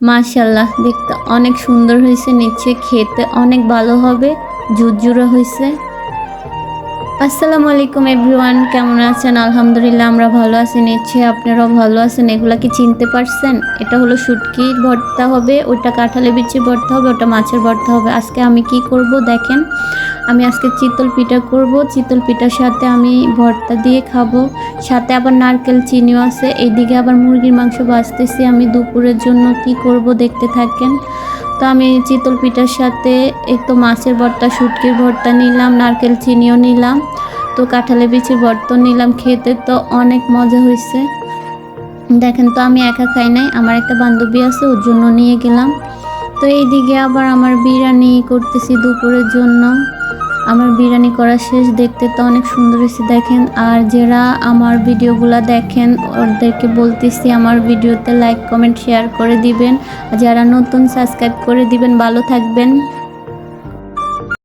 মাশাআল্লাহ, দেখতে অনেক সুন্দর হয়েছে, নিচে খেতে অনেক ভালো হবে, ঝুরঝুরে হয়েছে। আসসালামু আলাইকুম এভরিওয়ান, কেমন আছেন? আলহামদুলিল্লাহ আমরা ভালো আছি, নিশ্চয়ই আপনারাও ভালো আছেন। এগুলা কি চিনতে পারছেন? এটা হলো শুটকির ভর্তা হবে, ওটা কাঁঠালের বিচির ভর্তা হবে, ওটা মাছের ভর্তা হবে। আজকে আমি কি করব দেখেন, আমি আজকে চিতল পিঠা করব। চিতল পিঠার সাথে আমি ভর্তা দিয়ে খাবো, সাথে আবার নারকেল চিনিও আছে। এইদিকে আবার মুরগির মাংস ভাজতেছি আমি দুপুরের জন্য। কি করব দেখতে থাকেন। তো আমি চিতল পিঠার সাথে একটু মাছের ভর্তা, শুটকির ভর্তা নিলাম, নারকেল চিনিও নিলাম, তো কাঁঠালের বিচির ভর্তা নিলাম। খেতে তো অনেক মজা হয়েছে। দেখেন, তো আমি একা খাই নাই, আমার একটা বান্ধবী আছে, ওর জন্য নিয়ে গেলাম। তো এইদিকে আবার আমার বিরিয়ানি করতেছি দুপুরের জন্য। আমার বিরিয়ানি করা শেষ, দেখতে তো অনেক সুন্দর হয়েছে দেখেন। আর যারা আমার ভিডিওগুলো দেখেন ওদেরকে বলতেছি আমার ভিডিওতে লাইক কমেন্ট শেয়ার করে দিবেন, যারা নতুন সাবস্ক্রাইব করে দিবেন। ভালো থাকবেন।